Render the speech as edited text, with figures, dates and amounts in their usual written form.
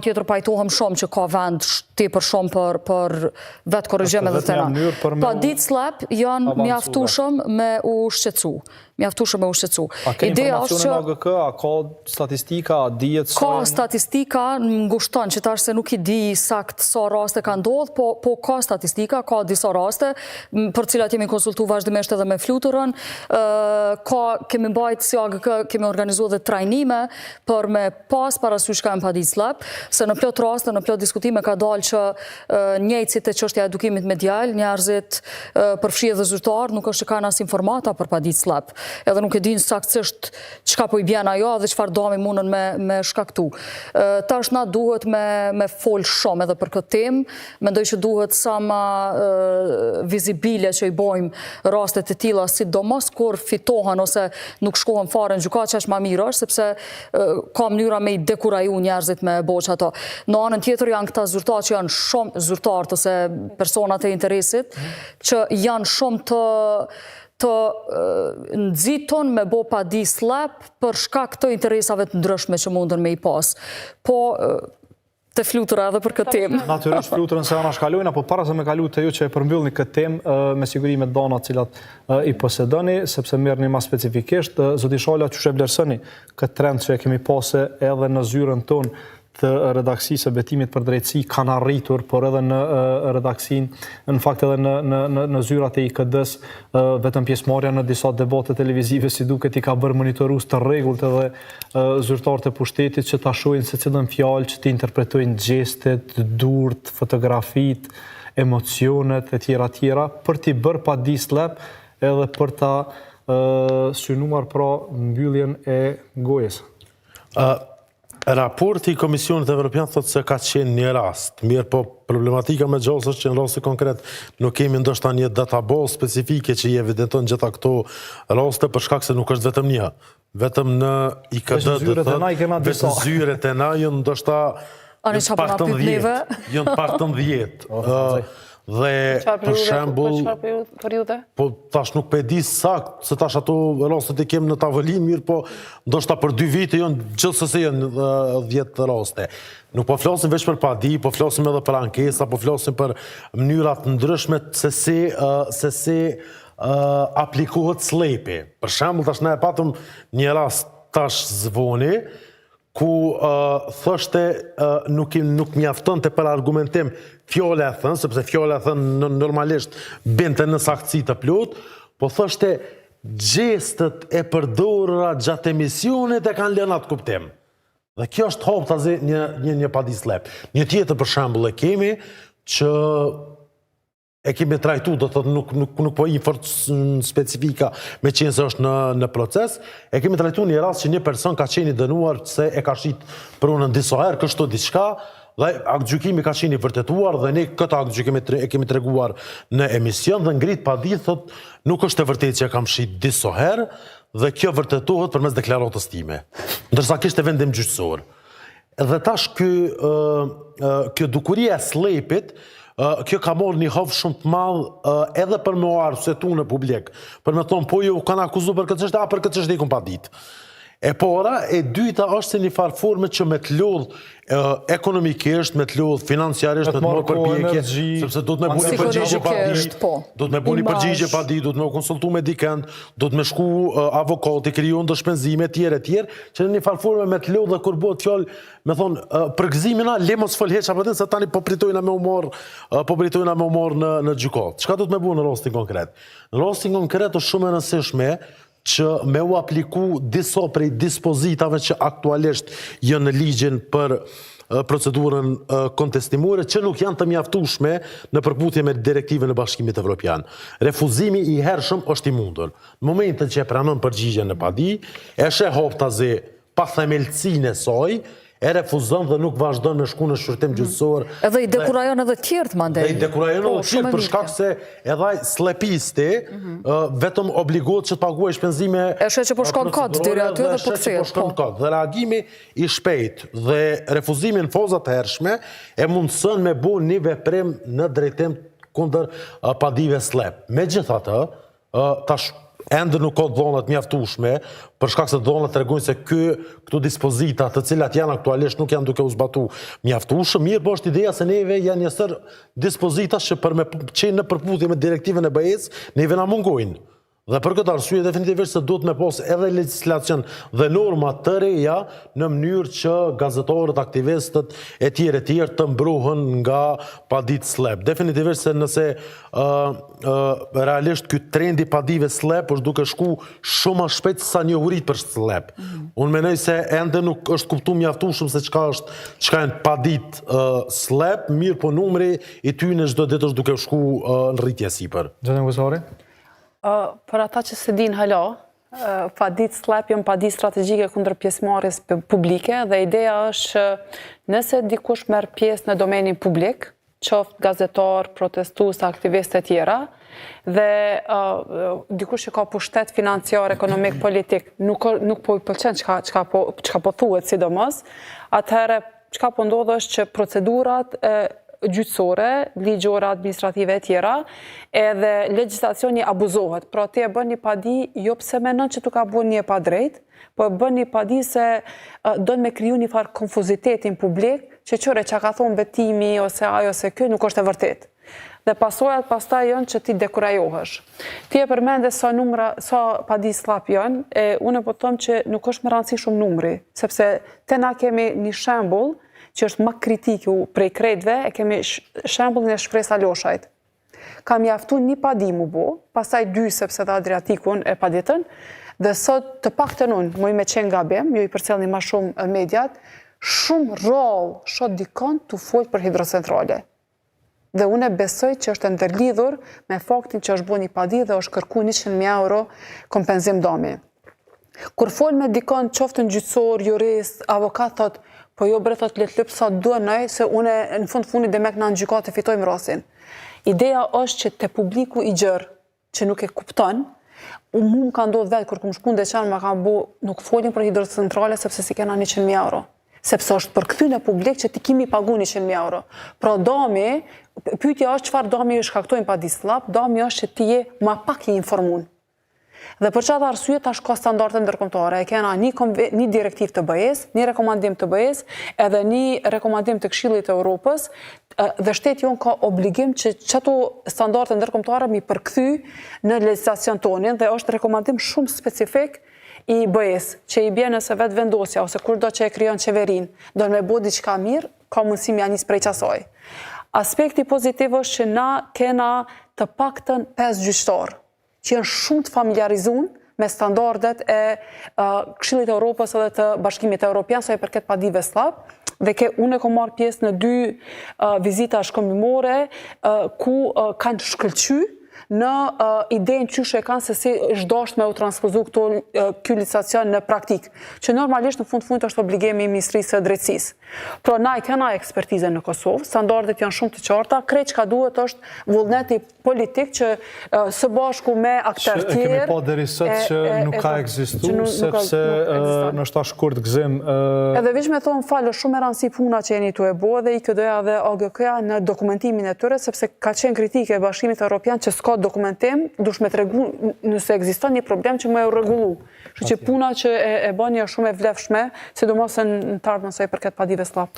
Tjetër pajtohem shumë që ka vend tepër shumë për vetë korrigjime dhe tëra. Padit slep janë mjaftueshëm me u shqetësu. A ke informacione në AGK, a ka statistika, a dihet sa? Ka statistika, ngushton që tash se nuk i di sakt sa raste ka ndodhur, po ka statistika, ka disa raste për cilat jemi konsultu vazhdimisht edhe me fluturën. Kemi mbajt si AGK, kemi organizuar dhe trajnime për me pas parasysh ka padit slep, se në plot raste, në plot diskutime ka dalë që njëjtësit e çështja e edukimit medial, njerëzit përfshirë dhe zyrtar nuk është që kanë as informata për padit slep. Edhe nuk e dinë saktësisht çka po i bjen ajo dhe çfarë dëmi mundën me shkaktu. Tash na duhet me fol shumë edhe për këtë temë. Mendoj që duhet sa më vizibile që i bojmë rastet e tilla, sidomos kur fitohen ose nuk shkohen fare në gjykatë, që është më mirë është, sepse ka mënyra me i dekuraju njerëzit me boq ato. Në anën tjetër janë këta zyrtarë që janë shumë zyrtarë ose personat e interesit që janë shumë të nxiton me bo padi slep për shkak të interesave të ndryshme që mundën me i pas. Po të flutura edhe për këtë temë. Natyrisht fluturën se ana shkalojnë, apo para se me kalu të ju që e përmbyllni këtë temë me siguri me dana cilat i posedoni, sepse merrni më specifikisht, zoti Shala, çu e vlerësoni këtë trend që e kemi pasë edhe në zyrën tonë të redaksisë e betimit për drejtësi kanë arritur, por edhe në redaksinë, në fakt edhe në zyrat e IKD-s, vetëm pjesëmarrja në disa debate televizive si duket i ka bërë monitorues të rregullt edhe zyrtarët e pushtetit që ta shohin se cilën fjalë, që të interpretojnë gjestet, durt, fotografitë, emocionet e tjera, për t'i bërë padi slep edhe për ta synuar pra mbylljen e gojës. Raporti i Komisionit Evropian thotë se ka qenë një rast. Mirë, po problematika me gjallës është që në raste konkret nuk kemi ndoshta një database specifike që i evidenton gjitha këto raste për shkak se nuk është vetëm një. Vetëm në IKD vetëm zyret e na janë ndoshta pak të 10. Dhe për shembull, po tash nuk pe di sakt se tash ato rastet e kem në tavolinë, mirë, po ndoshta për 2 vite janë gjithsesi janë 10 raste. Nuk po flasim vetëm për padi, po flasim edhe për ankesa, po flasim për mënyra të ndryshme se si aplikohet slepi. Për shembull, tash ne e patëm një rast tash Zvoni, ku thoshte nuk mjaftonte për argumentim fjala e thënë, sepse fjala e thënë normalisht binte në saktësi të plot, po thoshte gjestet e përdorura gjatë emisionit e kanë lënë atë kuptim. Dhe kjo është haptazi një padi slep. Një tjetër për shembull e kemi që e kemi trajtu, do të nuk po i fort specifika me qenë se është në proces, e kemi trajtu një rast që një person ka qenë i dënuar se e ka shit prunën disa herë, kështu diçka, dhe aktgjykimi ka qenë i vërtetuar dhe ne këtë aktgjykim e kemi treguar në emision dhe ngrit padi thot nuk është e vërtetë që e kam shit disa herë dhe kjo vërtetohet përmes deklaratës time. Ndërsa kishte vendim gjyqësor. Dhe tash kjo dukuria e slepit, kjo ka morë një hovë shumë të madhë edhe për me arsuetu në publik. Për me thonë, po ju kanë akuzu për këtë çështje, për këtë çështje i kum pa ditë. E para, e dyta është se një farë forme që me të lodh ekonomikisht, me të lodh financiarisht, me të morë përpjekje, sepse do të me buni përgjigje pa ditë, do të me buni përgjigje pa ditë, do të me konsultu me dikend, do të me shku avokati, krijon dhe shpenzime tjere, që në një farë forme me të lodh dhe kur bëhet fjallë, me thonë, përgëzimina, le mos fol heq apo se tani po pritojna me umor në gjykat. Çka do të me bu në rastin konkret? Në rastin konkret është shumë e rëndësishme që me u apliku disa prej dispozitave që aktualisht janë në ligjin për procedurën kontestimore, që nuk janë të mjaftueshme në përputhje me direktivën e Bashkimit Evropian. Refuzimi i hershëm është i mundur. Në momentin që e pranon përgjigjen në padi, e sheh haptazi pa themelsinë e saj, e refuzon dhe nuk vazhdon me shku në shqyrtim gjyqësor. Edhe i dekurajon edhe tjertë, mandej. Dhe i dekurajon edhe tjertë, për shkak se edhe slepisti vetëm obligohet që të paguaj shpenzime... E shë që po shkon kod, dire aty dhe po këthirë. Dhe reagimi i shpejt dhe refuzimin fazat e hershme e mundësën me bu një veprim në drejtim kundër padive slep. Megjithatë, tash ende nuk ka dhona të mjaftueshme, për shkak se dhona tregojnë se këto dispozita të cilat janë aktualisht nuk janë duke u zbatu mjaftueshëm. Mirë, po është ideja se neve janë një sër dispozita që për me qenë në përputhje me direktivën e BE-s, neve na mungojnë. Dhe për këtë arsye definitivisht se duhet me pas edhe legislacion dhe norma të reja në mënyrë që gazetarët, aktivistët e tjerë të mbrohen nga padit slep. Definitivisht se nëse realisht ky trendi padive slep është duke shku shumë më shpejt sa njohurit për slep. Unë menoj se ende nuk është kuptu mjaftueshëm se çka janë padit slep, mirë po numri i tyre çdo ditë është duke shku në rritje sipër. Gjendën Gusari? Për ata që se din hala, padit slep janë padit strategjike kundër pjesëmarrjes publike dhe ideja është nëse dikush merr pjesë në domenin publik, qoftë gazetar, protestues, aktivistë e tjera, dhe dikush që ka pushtet financiar, ekonomik, politik, nuk po i pëlqen çka po thuhet sidomos, atëherë çka po ndodh është që procedurat gjyqësore, ligjore, administrative e tjera, edhe legislacioni abuzohet. Pra ti e bën një padi jo pse mendon që tu ka bën një e padrejt, po e bën një padi se do me kriju një farë konfuzitetin publik, që qëre që ka thonë betimi ose ajo ose kjo nuk është e vërtet. Dhe pasojat pastaj janë që ti dekurajohesh. Ti e përmende sa padi slap janë, unë po them që nuk është më rëndësi shumë numri, sepse te na kemi një shembull që është më kritiku prej krejtve, e kemi shembullin e Shpresa Loshajt. Ka mjaftu një padi mu bo, pastaj 2 sepse dhe Adriatikun e paditën, dhe sot të paktën unë, moj me qenë gabim, jo i përcjellni ma shumë mediat, shumë rol shot dikon të folë për hidrocentrale. Dhe unë besoj që është ndërlidhur me faktin që është bo një padi dhe është kërku 100.000 euro kompenzim dami. Kur folë me dikon qoftën gjyqësor, jurist, avokat, thot, po jo bre thot let lyp sa duanoj, se une në fundit dhe me këna në gjykat e fitojmë rasin. Ideja është që te publiku i gjërë, që nuk e kupton, mu më ka ndodhë vetë, kur këmë shku në deqanë, ma ka bu, nuk folin për hidrocentrale, sepse si kena 100.000 euro. Sepse është për këtyn e publik që ti kimi pagu 100.000 euro. Pra dami, pyetja është çfarë dami shkaktojnë pa dislap, dami është që ti je ma pak i informuar. Dhe për çfarë arsye tash ka standarde ndërkombëtare. E kena një direktiv të BE-s, një rekomandim të BE-s, edhe një rekomandim të Këshillit të Evropës, dhe shteti jon ka obligim që çato standarde ndërkombëtare mi përkthy në legjislacion tonin, dhe është rekomandim shumë specifik i BE-s, që i bjen nëse vetë vendosja ose kurdo që e krijon qeverin, do me bëu diçka mirë, ka mundësi me nis prej asaj. Aspekti pozitiv është që na kena të paktën 5 gjyqtar që janë shumë të familiarizuar me standardet e Këshillit të Evropës edhe të Bashkimit Evropian sa i përket padive slap, dhe unë e kam marrë pjesë në 2 vizita shkëmbimore ku kanë shkëlqy në idenë qyshe kanë se si është dashur me u transpozu ky legislacion në praktik, që normalisht në fund është obligimi i Ministrisë së Drejtësisë. Pra na i kena ekspertizën në Kosovë, standardet janë shumë të qarta, krejt çka duhet është vullneti politik që së bashku me aktorë tjerë. Kemi pa deri sot që nuk ka ekzistuar, sepse në shtash shkurt gëzim. Edhe veç me thonë falë, shumë e rëndësi puna që jeni tu e bo dhe IKD-ja dhe AGK-ja në dokumentimin e tyre, sepse ka qenë kritike e Bashkimit Evropian që s'ka dokumentim, dush me tregu nëse ekziston një problem që më e rregullu. Kështu që puna që e bani është shumë e vlefshme, sidomos në të ardhmen sa i përket padive slap.